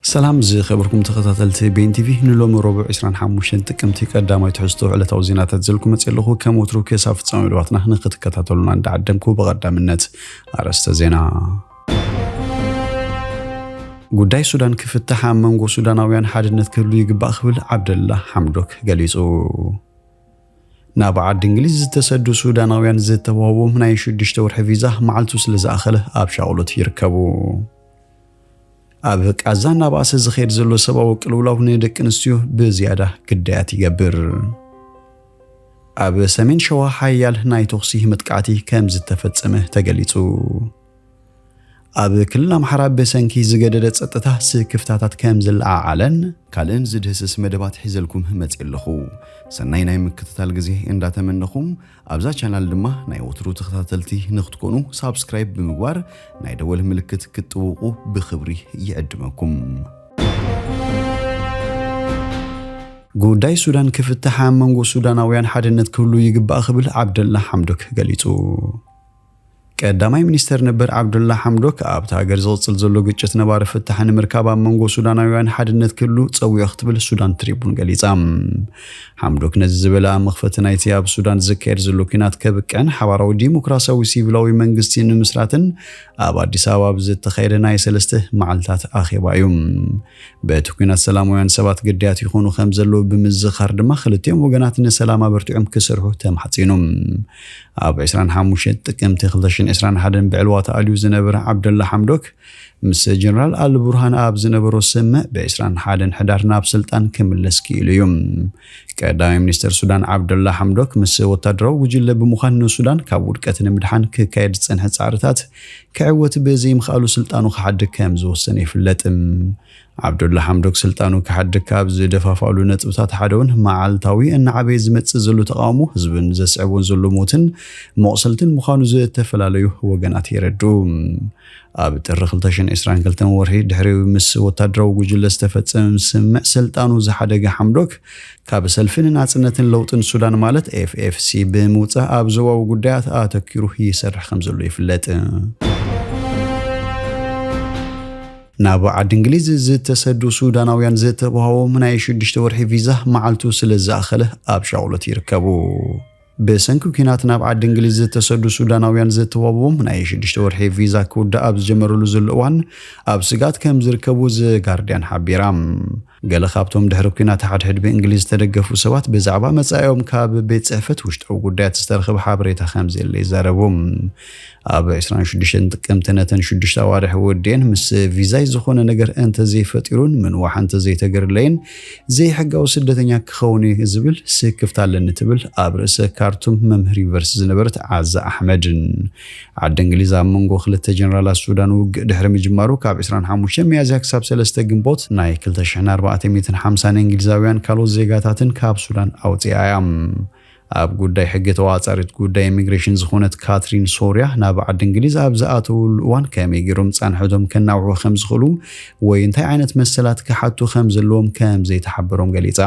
سلام زي خبركم تخطاتلت بين تي في نلوم ربع 25 تقمتي قداماي تحستو على توزينات تزلكم تصلخو كم وترو كيساف تصاملواتنا نختكتاتلونا ندعدمكو بقدامنت ارسته زينا ጉዳይ ሱዳን ክፍትሕ መንጎ ሱዳናውያን ሓድነት ክህሉ ይግባእ ክብል ዓብደላ ሐምዶክ ገሊጹ ናብ ዓዲ እንግሊዝ ዝተሰዱ ሱዳናውያን ዝተዋወሙ ናይ 6 ወርሒ ቪዛ መዓልቱ ስለ ዝኣኸለ ኣብ ሻውሎት ይርከቡ ኣብ ቃዛን ናብ ኣሰ ዝኸይድ ዘሎ ሰብኣዊ ቅልውላው ንደቂ ኣንስትዮ ብዝያዳ ግዳያት ይገብር ኣብ ሰሜን ሸዋ ሓያል ናይ ተኽሲ መጥቃዕቲ ከም ዝተፈጸመ ተገሊጹ ኣብ ክልል ኣምሓራ በሰንኪ ዝገደደ ጸጥታ ስክፍታታት ከም ዝለዓዓለን ካልእን ዝድህስስ መደባት ሒዘልኩም መጽለኹ ሰናይ ናይ ምክትታል ግዜ እንዳተመነኹም ኣብዛ ቻናል ድማ ናይ ወትሩ ተኸታተልቲ ንኽትኮኑ ሳብስክራይብ ብምግባር ናይ ደወል ምልክት ክትጥውቁ ብኽብሪ ይዕድመኩም ጉዳይ ሱዳን ክፍትሕ መንጎ ሱዳናውያን ሓድነት ክህሉ ይግባእ ክብል ዓብደላ ሐምዶክ ገሊጹ ቀዳማይ ሚኒስተር ነበር ዓብዱላ ሐምዶክ ኣብታ ሀገር ዝወጽል ዘሎ ግጭት ነባር ፍትሐን ምርካባ መንጎ ሱዳናውያን ሓድነት ክሉ ጸውዮ ክትብል ሱዳን ትሪቡን ገሊጻ ሐምዶክ ነዚ ዝበላ መኽፈት ናይቲ ኣብ ሱዳን ዝካየድ ዘሎ ኩናት ከብቀን ሓባራዊ ዲሞክራሲያዊ ሲቪላዊ መንግስቲ ንምስራትን ኣብ አዲስ አበባ ዝተኻየደ ናይ ሰለስተ መዓልታት ኣኼባ እዩ በቲ ኩናት ሰላማውያን ሰባት ግዳያት ይኾኑ ከም ዘሎ ብምዝኻር ድማ ክልቲኦም ወገናት ንሰላም ኣበርቲዖም ክሰርሑ ተማሕጺኖም ኣብ 25 ጥቅምቲ 2021 بعلوات أليو زنبر عبد الله حمدوك مس جنرال البرهان أب زنبر السماء ب21 حدار ناب سلطان كملسكي اليوم كدايم مينستر السودان عبد الله حمدوك مس وتدرو وجل بمخان السودان كابور كاتن مدحان ككايد صنح صارتات كعوت بزي مخالو سلطانو خحد كام زوسن يفلت عبد الله حمدوك سلطانو كحد كاب زدفافالو نطبታት حدون معالتاوي ان عبي زمص زلو تقامو حزبن زسعبون زلو موتن مؤصلتن مخانو زتفلاليو وغنات يردو ኣብ ጥር 2022 ወርሒ ድሕሪ ምስ ወታደራዊ ጉጅለ ዝተፈጸመ ስምዕ ስልጣኑ ዝሓደገ ሐምዶክ ካብ ሰልፍን ናጽነትን ለውጥን ሱዳን ማለት ኤፍኤፍሲ ብምውጻእ ኣብ ዞባዊ ጉዳያት ኣተኪሩ ይሰርሕ ከም ዘሎ ይፍለጥ ናብ ዓዲ እንግሊዝ ዝተሰዱ ሱዳናውያን ዝተባሃወሙ ናይ 6 ወርሒ ቪዛ መዓልቱ ስለ ዝኣኸለ ኣብ ሻውሎት ይርከቡ በሰንኩ ኩናት ናብ ዓዲ እንግሊዝ ዝተሰዱ ሱዳናውያን ዝተዋወሙ ናይ 6 ወርሒ ቪዛ ክውዳ ኣብ ዝጀመሩሉ ዘለዋን ኣብ ስጋት ከም ዝርከቡ ጋርዲያን ሓቢራ ገለ ካብቶም ድሕሪ ኩናት ሓድሕድ ብእንግሊዝ ተደገፉ ሰባት ብዛዕባ መጻኦም ካብ ቤት ጽሕፈት ውሽጣዊ ጉዳያት ዝተረኸበ ሓበሬታ ከም ዘለ ይዛረቡ ኣብ 26 ጥቅምቲ ነተን 6 ኣዋርሒ ወዲን ምስ ቪዛ ዝኾነ ነገር እንተ ዘይፈጢሩን ምን ዋሓንተ ዘይተገርለይን ዘይሕጋዊ ስደተኛ ክኸውን ዝብል ስክፍታለን ትብል ኣብ ርእሰ ካርቱም መምህር ዩኒቨርሲቲ ዝነበረት ዓዛ ኣሕመድን ዓዲ እንግሊዝ ኣብ መንጎ ክልተ ጀነራላት ሱዳን ውግእ ድሕሪ ምጅማሩ ካብ 25 ሚያዝያ ክሳብ 3 ግንቦት ናይ 2450 እንግሊዛውያን ካልኦት ዜጋታትን ካብ ሱዳን ኣውጽኣያ ኣብ ጉዳይ ሕጊ ተዋጻሪት ጉዳይ ኢሚግሬሽን ዝኾነት ካትሪን ሶርያ ናብ ዓዲ እንግሊዝ ኣብ ዝኣተውሉ እዋን ከመይ ጌሮም ጻንሕቶም ከናውሑ ከም ዝኽእሉ ወይ እንታይ ዓይነት መሰላት ክሓቱ ከም ዘለዎም ከም ዘይተሓበሮም ገሊጻ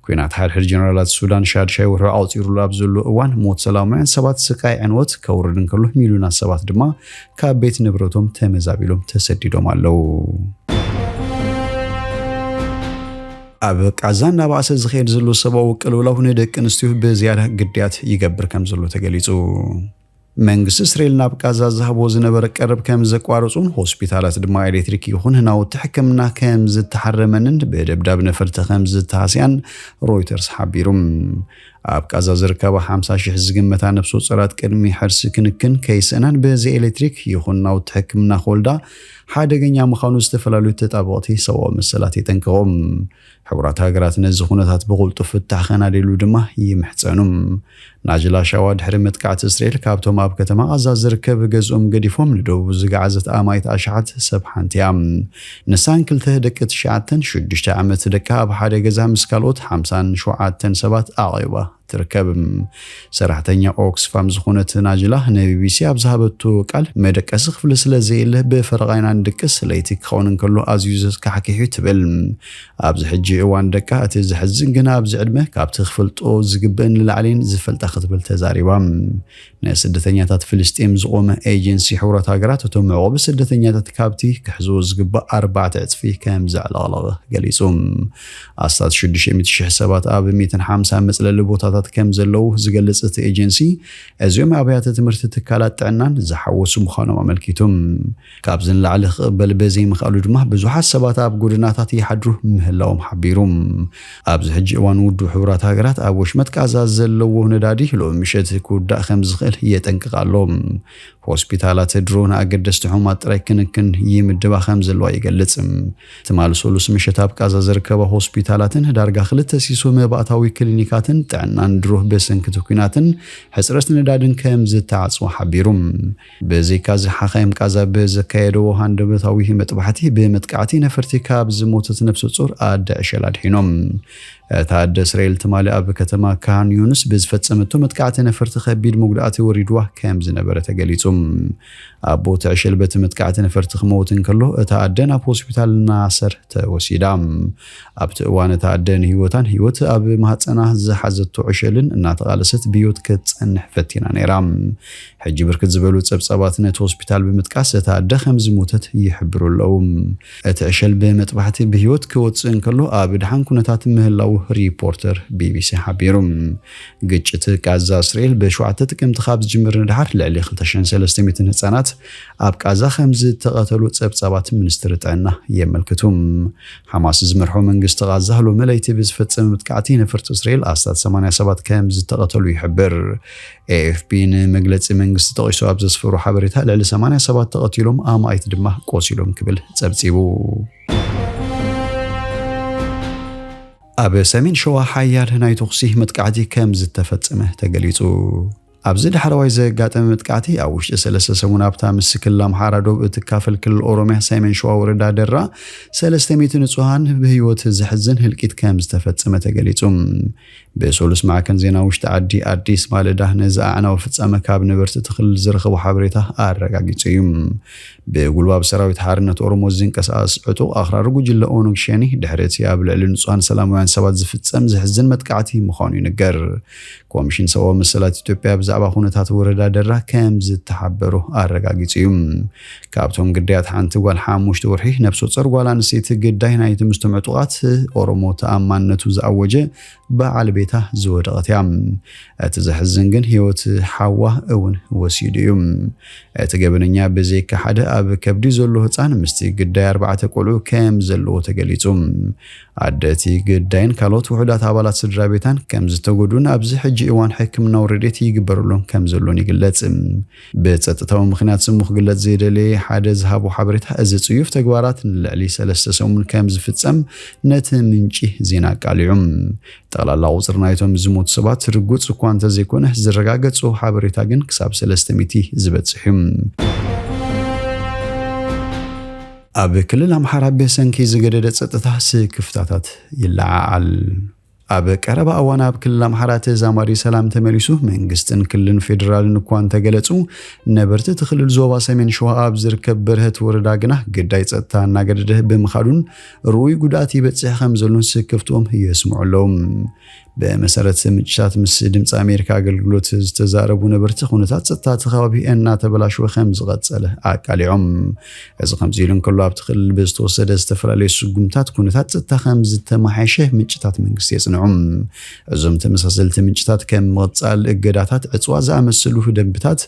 ኩናት ሓድሕድ ጀነራላት ሱዳን ሻድሻይ ወርሒ ኣውፂሩሉ ኣብ ዘሎ እዋን ሞት ሰላማውያን ሰባት ስቃይ ዕንወት ከውርድን ከሎ ሚሊዮናት ሰባት ድማ ካብ ቤት ንብረቶም ተመዛቢሎም ተሰዲዶም ኣለው ኣብ ቃዛን ናብ ኣሰ ዝኸይድ ዘሎ ሰብኣዊ ቅልውላው ንደቂ ኣንስትዮ ብዝያዳ ግዳያት ይገብር ከም ዘሎ ተገሊጹ መንግስቲ እስራኤል ናብ ቃዛ ዝሃቦ ዝነበረ ቀረብ ከም ዘቋርጹን ሆስፒታላት ድማ ኤሌክትሪክ ይኹን ናውቲ ሕክምና ከም ዝተሓረመንን ብደብዳብ ነፈርቲ ከም ዝተሃስያን ሮይተርስ ሓቢሩም ኣብ ቃዛ ዝርከባ 50,000 ዝግመታ ነፍሶ ጸራት ቅድሚ ሕርሲ ክንክን ከይስእናን በዚ ኤሌክትሪክ ይኹን ናውቲ ሕክምና ኾልዳ ሓደገኛ ምዃኑ ዝተፈላለዩ ተጣበቕቲ ሰብኣዊ መሰላት ይጠንቀቖም ሕብራት ሃገራት ነዚ ኩነታት ብቁልጡፍ ፍታሕ ከናደሉ ድማ ይምሕፀኑም ናጅላ ሻዋ ድሕሪ መጥቃዕቲ እስራኤል ካብቶም ኣብ ከተማ ቃዛ ዝርከብ ገዝኦም ገዲፎም ንደቡብ ዝገዓዘት ኣማይት ኣሽሓት ሰብ ሓንቲያ ንሳን ክልተ ደቂ 9 6 ዓመት ደቂ ኣብ ሓደ ገዛ ምስ ካልኦት 57 ሰባት ኣቂባ ትርከብ ሰራሕተኛ ኦክስፋም ዝኾነት ናጅላ ንቢቢሲ ኣብዝሃበቱ ቃል መደቀሲ ክፍሊ ስለዘየለ ብፈረቓይና ንድቅስ ለይቲ ክኸውን እንከሎ ኣዝዩ ዘስካሕኪሑ ትብል ኣብዚ ሕጂ እዋን ደቃ እቲ ዝሕዝን ግን ኣብዚ ዕድመ ካብቲ ክፈልጦ ዝግብእን ንላዕሊን ዝፈልጣ ክትብል ተዛሪባ ንስደተኛታት ፍልስጤም ዝቆመ ኤጀንሲ ሕቡራት ሃገራት እቶም መዕቆቢ ስደተኛታት ካብቲ ክሕዝዎ ዝግባእ 4 እጥፊ ከም ዘዕለቕለቐ ገሊጹ ኣስታት 600,000 ሰባት ኣብ 150 መጽለሊ ቦታታት ከም ዘለዉ ዝገልጽ እቲ ኤጀንሲ እዚኦም ኣብያተ ትምህርቲ ትካላት ጥዕናን ዝሓወሱ ምዃኖም ኣመልኪቶም ካብዚ ንላዕሊ ክቕበል በዘይምኽኣሉ ድማ ብዙሓት ሰባት ኣብ ጎደናታት ይሓድሩ ምህላዎም ሓቢሩ ኣብዚ ሕጂ እዋን ውድብ ሕቡራት ሃገራት ኣብ ወሽመጥ ጋዛ ዘለዎ ነዳዲ ሎሚ ምሸት ክውዳእ ከም ዝኽእል የጠንቅቕ ኣሎ ሆስፒታላት ድሮን ኣገደስቲ ሕሙማት ጥራይ ክንክን ይምድባ ከም ዘለዋ ይገልጽ ትማል ሶሉስ ምሸት ኣብ ጋዛ ዝርከባ ሆስፒታላትን ዳርጋ 2 ሲሶ መባእታዊ ክሊኒካትን ጥዕናን ድሮ በሰንኪ ኩናትን ሕጽረት ነዳድን ከም ዝተዓጽዋ ሓቢሩ በዚካ ዝሓኸም ጋዛ በዘካየደዎ ሃንደበታዊ መጥባሕቲ በመጥቃዕቲ ነፈርቲ ካብ ዝሞተት ነፍሲ ጹር ኣዳዕሸል ኣድሒኖም ታደ እስራኤል ትማሊ ኣብ ከተማ ካን ዩኑስ ብዝፈጸመቶ መጥቃዕቲ ነፈርቲ ከቢድ መጉዳእቲ ወሪድዋ ከም ዝነበረ ተገሊጹ ኣቦ ተዕሸል በቲ መጥቃዕቲ ነፈርቲ ክመውት እንከሎ እታ ኣደን ኣብ ሆስፒታል ናሰር ተወሲዳ ኣብቲ እዋን እታ ኣደን ህይወት ኣብ ማህፀና ዝሓዘቶ ዕሸልን እናተቃለሰት ብህይወት ክትጸንሕ ፈቲና ነይራ ሕጂ ብርክት ዝበሉ ጸብጻባት ነቲ ሆስፒታል ብምጥቃስ እታ ኣደ ከም ዝሞተት ይሕብሩ ኣለዉ እቲ ዕሸል በመጥባሕቲ ብህይወት ክወፅእ እንከሎ ኣብ ድሓን ኩነታት ምህላው ሪፖርተር ቢቢሲ ሓቢሩ ግጭት ጋዛ እስራኤል ብ7 ጥቅምቲ ካብ ዝጅምር ንድሓር ልዕሊ 2300 ህጻናት ኣብ ጋዛ ከም ዝተቐተሉ ጸብጻባት ሚኒስትሪ ጥዕና የመልክቱ ሐማስ ዝመርሖ መንግስቲ ጋዛ ሎሚ ለይቲ ብዝፈጸመ መጥቃዕቲ ነፈርቲ እስራኤል ኣስታት 87 ከም ዝተቐተሉ ይሕብር AFP ንመግለጺ መንግስቲ ጠቂሱ ኣብ ዘስፈሩ ሓበሬታ ልዕሊ 87 ተቐቲሎም ኣማይት ድማ ቆሲሎም ክብል ጸብጺቡ ኣብ ሰሜን ሸዋ ሓያል ናይ ተኹሲ መጥቃዕቲ ከም ዝተፈጸመ ተገሊጹ ኣብዚ ድሕረዋይ ዘጋጠመ መጥቃዕቲ ኣብ ውሽጢ 3 ሰሙን ኣብታ ምስክል ኣምሓራ ዶብ እትካፈል ክልል ኦሮሚያ ሰሜን ሸዋ ወረዳ ደራ 300 ንጹሃን ብህይወት ዝሕዝን ህልቂት ከም ዝተፈጸመ ተገሊጹ በሶሉስ ማዕከን ዜና ውሽጢ ዓዲ አዲስ ማለዳ ነዛዕናው ፍጻመ ካብ ነበርቲ ትኽል ዝረኸቡ ሓበሬታ ኣረጋጊጹ እዩ ብጉልባብ ሰራዊት ሓርነት ኦሮሞ ዝንቀሳቀስ ዕጡቕ ኣኽራሪ ጉጅለ ኦነግ ሸኔ ድሕረት ኣብ ልዕሊ ንጹሃን ሰላማውያን ሰባት ዝፍጸም ዝሕዝን መጥቃዕቲ ምዃኑ ይንገር ኮሚሽን ሰብኣዊ መሰላት ኢትዮጵያ ብዛዕባ ኩነታት ወረዳ ደራ ከም ዝተሓበሩ ኣረጋጊጹ እዩ ካብቶም ግዳያት ሓንቲ ጓል 5 ወርሒ ነፍሲ ወከፍ ጓል ኣንስተይቲ ግዳይ ናይ ትምስቶም ዕጡቓት ኦሮሞ ተኣማንነቱ ዝኣወጀ በዓል ቤታ ዝወደቐት እያ እቲ ዝሕዝን ግን ህይወት ሓዋ እውን ወሲዱ እዩ እቲ ገበነኛ በዘይካ ሓደ ኣብ ከብዲ ዘሎ ህፃን ምስቲ ግዳይ 4 ቆልዑ ከም ዘለዎ ተገሊጹ ኣደቲ ግዳይን ካልኦት ውሑዳት ኣባላት ስድራ ቤታን ከም ዝተጎዱን ኣብዚ ሕጂ እዋን ሕክምናዊ ረድኤት ይግበረሎም ከም ዘሎን ይግለጽ ብጸጥታዊ ምኽንያት ስሙ ክግለጽ ዘይደለየ ሓደ ዝሃቡ ሓበሬታ እዚ ጽዩፍ ተግባራት ንልዕሊ 3 ሰሙን ከም ዝፍጸም ነቲ ምንጪ ዜና ቃሊዑ ጠቕላላ ቁጽር ናይቶም ዝሞቱ ሰባት ርጉጽ እኳ እንተዘይኮነ ዝረጋገጹ ሓበሬታ ግን ክሳብ 300 ዝበጽሕ እዩ ኣብ ክልል ኣምሓራ በሰንኪ ዝገደደ ጸጥታ ስክፍታታት ይለዓል ኣብ ቀረባ እዋን ኣብ ክልል ኣምሓራ ተዛማሪ ሰላም ተመሊሱ መንግስትን ክልልን ፌደራልን እኳ እንተገለጹ ነበርቲ ትክልል ዞባ ሰሜን ሸዋ ኣብ ዝርከብ በርሀት ወረዳ ግና ግዳይ ጸጥታ እናገደደ ብምኻዱን ሩይ ጉዳት ይበጽሕ ከም ዘሎን ስክፍቶም ይስምዑ ኣለዎም በመሰረት ምንጭታት ምስ ድምፂ ኣሜሪካ አገልግሎት ዝተዛረቡ ነበርቲ ኩነታት ጸጥታ ተኸባቢ እናተበላሸወ ከም ዝቐጸለ ኣቃሊዖም እዚ ከምዚ ኢሉ እንከሎ ኣብ ትክልል ብዝተወሰደ ዝተፈላለዩ ስጉምታት ኩነታት ጸጥታ ከም ዝተመሓየሸ ምንጭታት መንግስቲ የጽንዑም እዞም ተመሳሰልቲ ምንጭታት ከም መቕጻል እገዳታት ዕጽዋ ዝኣመሰሉ ደንብታት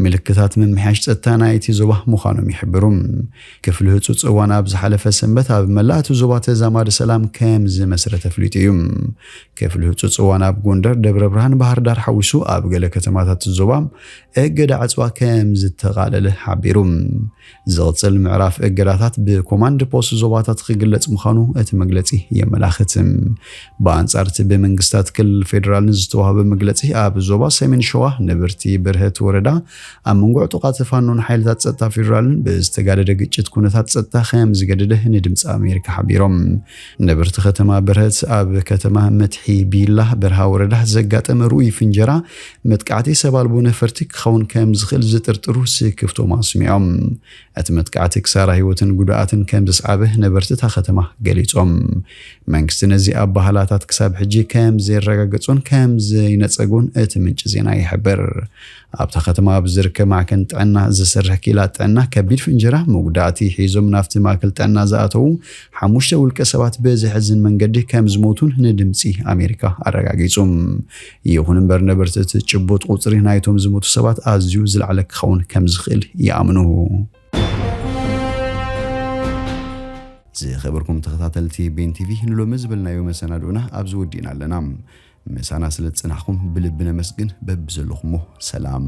ምልክታት መምሓያሽ ጸጥታ ናይቲ ዞባ ምዃኖም ይሕብሩ ክፍሊ ህጹጽ እዋን ኣብ ዝሓለፈ ሰንበት ኣብ መላእቲ ዞባ ተዛማዲ ሰላም ከም ዝመስረተ ፍሊጥ እዩ ክፍሊ ህጹጽ እዋን ኣብ ጎንደር ደብረ ብርሃን ባህር ዳር ሓዊሱ ኣብ ገለ ከተማታት ዞባ እገዳ ዕጽዋ ከም ዝተቓለለ ሓቢሩ ዝቕጽል ምዕራፍ እገዳታት ብኮማንድ ፖስት ዞባታት ክግለጽ ምዃኑ እቲ መግለጺ የመላኽት በአንጻር እቲ በመንግስታት ክልል ፌደራልን ዝተዋህበ መግለጺ ኣብ ዞባ ሰሜን ሸዋ ነበርቲ በርሀት ወረዳ ኣብ መንጎ ዕጡቓት ፋኖን ሓይልታት ጸጥታ ፌደራልን ብዝተጋደደ ግጭት ኩነታት ጸጥታ ከም ዝገደደ ንድምፂ ኣሜሪካ ሓቢሮም ነበርቲ ከተማ በርሀት ኣብ ከተማ መትሒ ቢ ዲላ በረሃ ወረዳ ዘጋጠመ ሩይ ፍንጀራ መጥቃዕቲ ሰባልቦ ነፈርቲ ክኸውን ከም ዝኽእል ዝጥርጥሩ ስክፍቶም ኣስሚዖም እቲ መጥቃዕቲ ክሳራ ህይወትን ጉድኣትን ከም ዝስዓበ ነበርቲ እታ ከተማ ገሊጾም መንግስቲ ነዚ ኣባህላታት ክሳብ ሕጂ ከም ዘይረጋገጹን ከም ዘይነጸጉን እቲ ምንጭ ዜና ይሕብር ኣብታ ከተማ ብዝርከብ ማዕከን ጥዕና ዝሰርሕ ኪላ ጥዕና ከቢድ ፍንጀራ መጉዳእቲ ሒዞም ናፍቲ ማዕከል ጥዕና ዝኣተው 5 ውልቀ ሰባት በዝሕዝን መንገዲ ከም ዝሞቱን ንድምፂ ኣሜሪካ ኣረጋጊጾም ይኹን እምበር ነበርቲ እቲ ጭቡጥ ቁጽሪ ናይቶም ዝሞቱ ሰባት ኣዝዩ ዝለዓለ ክኸውን ከም ዝኽእል ይኣምኑ ዝኸበርኩም ተኸታተልቲ ቤን ቲቪ ንሎሚ ዝብልናዮ መሰናዶና ኣብዚ ወዲና ኣለና ምሳና ስለ ጽናሕኩም ብልብነ መስግን በብዘለኹሞ ሰላም